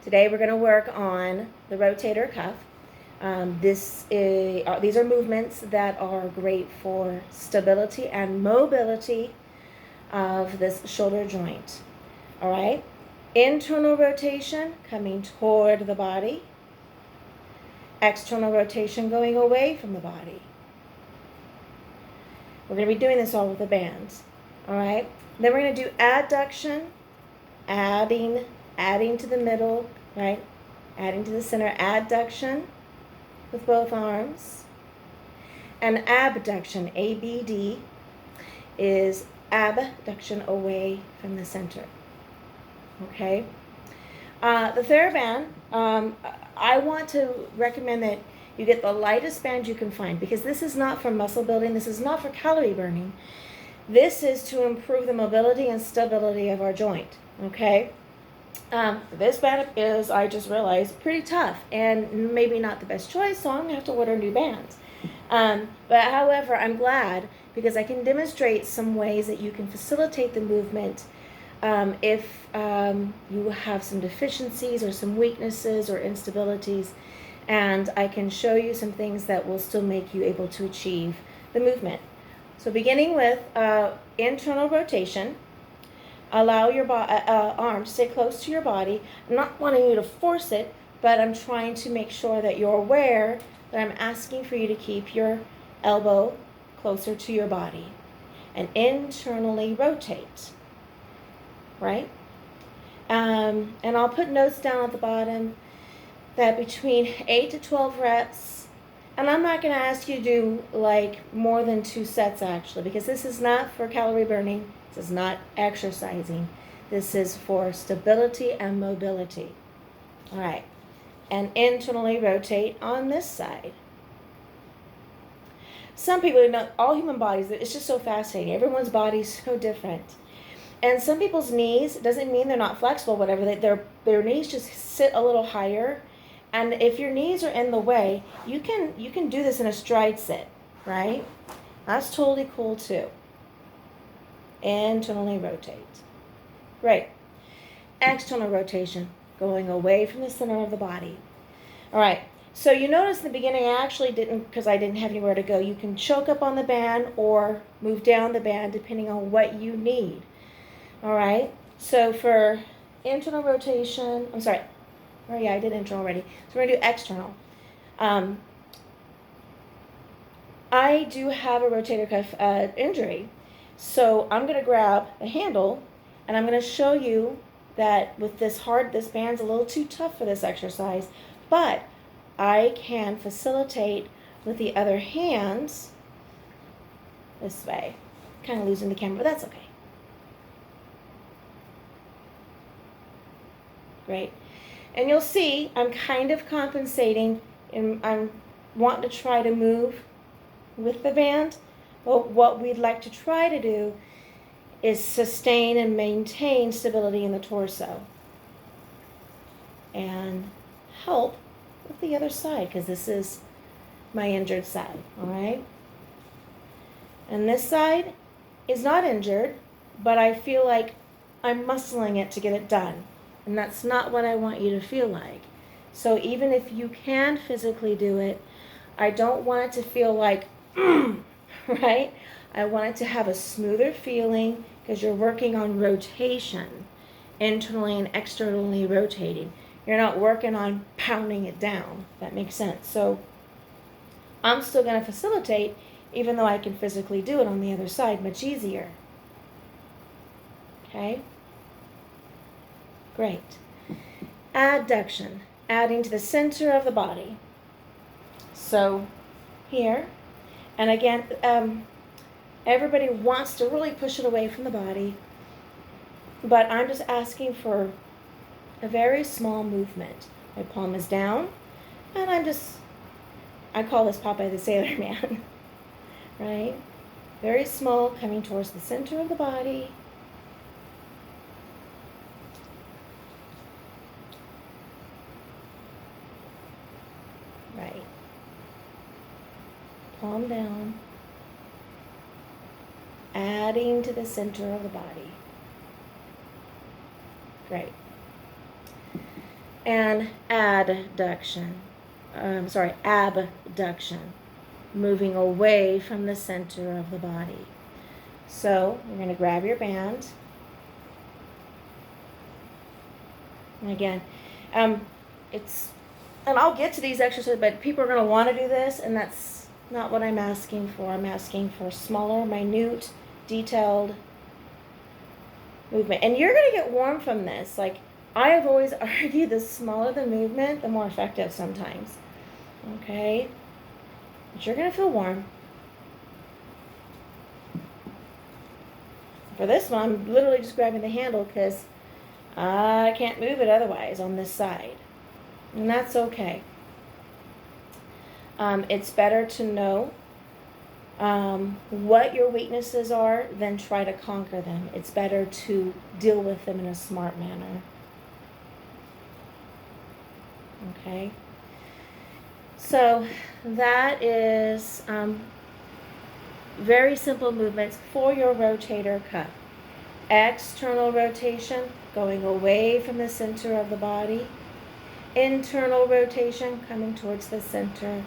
Today we're going to work on the rotator cuff. These are movements that are great for stability and mobility of this shoulder joint. All right? Internal rotation coming toward the body. External rotation going away from the body. We're going to be doing this all with the bands. All right? Then we're going to do adduction, adding to the middle, right? Adding to the center, adduction with both arms. And abduction, ABD, is abduction away from the center. Okay? The TheraBand, I want to recommend that you get the lightest band you can find, because this is not for muscle building, this is not for calorie burning. This is to improve the mobility and stability of our joint. Okay? This band is, I just realized, pretty tough and maybe not the best choice, so I'm going to have to order new bands. But however, I'm glad because I can demonstrate some ways that you can facilitate the movement if you have some deficiencies or some weaknesses or instabilities, and I can show you some things that will still make you able to achieve the movement. So beginning with internal rotation. Allow your arm to stay close to your body. I'm not wanting you to force it, but I'm trying to make sure that you're aware that I'm asking for you to keep your elbow closer to your body and internally rotate, right? And I'll put notes down at the bottom that between 8 to 12 reps, and I'm not going to ask you to do like more than 2 sets actually, because this is not for calorie burning. This is not exercising. This is for stability and mobility. All right. And internally rotate on this side. Some people, all human bodies, it's just so fascinating. Everyone's body's so different. And some people's knees, doesn't mean they're not flexible, whatever, their knees just sit a little higher. And if your knees are in the way, you can do this in a stride sit, right? That's totally cool too. Internally rotate. Great. External rotation, going away from the center of the body. All right. So you notice in the beginning I actually didn't, because I didn't have anywhere to go. You can choke up on the band or move down the band depending on what you need. All right. So for internal rotation, I'm sorry. Oh yeah, I did internal already. So we're going to do external. I do have a rotator cuff injury. So I'm going to grab the handle and I'm going to show you that with this band's a little too tough for this exercise, but I can facilitate with the other hands this way. Kind of losing the camera, but that's okay. Great. And you'll see I'm kind of compensating and I'm wanting to try to move with the band. But what we'd like to try to do is sustain and maintain stability in the torso and help with the other side, because this is my injured side, all right? And this side is not injured, but I feel like I'm muscling it to get it done, and that's not what I want you to feel like. So even if you can physically do it, I don't want it to feel like right? I want it to have a smoother feeling because you're working on rotation, internally and externally rotating. You're not working on pounding it down. That makes sense. So I'm still going to facilitate, even though I can physically do it on the other side much easier. Okay? Great. Adduction, adding to the center of the body. So here, and again, everybody wants to really push it away from the body, but I'm just asking for a very small movement. My palm is down, and I call this Popeye the Sailor Man, right? Very small, coming towards the center of the body. Right. Palm down, adding to the center of the body. Great. and adduction. Abduction, moving away from the center of the body. So you're going to grab your band. And again, and I'll get to these exercises, but people are going to want to do this, and that's not what I'm asking for. I'm asking for smaller, minute, detailed movement. And you're going to get warm from this. Like, I have always argued the smaller the movement, the more effective sometimes. Okay? But you're going to feel warm. For this one, I'm literally just grabbing the handle because I can't move it otherwise on this side. And that's okay. It's better to know what your weaknesses are than try to conquer them. It's better to deal with them in a smart manner. Okay? So that is very simple movements for your rotator cuff. External rotation, going away from the center of the body. Internal rotation, coming towards the center.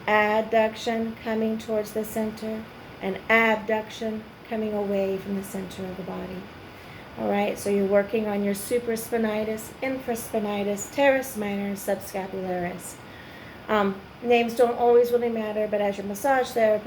Adduction, coming towards the center. And abduction, coming away from the center of the body. All right, so you're working on your supraspinatus, infraspinatus, teres minor, subscapularis. Names don't always really matter, but as your massage therapist,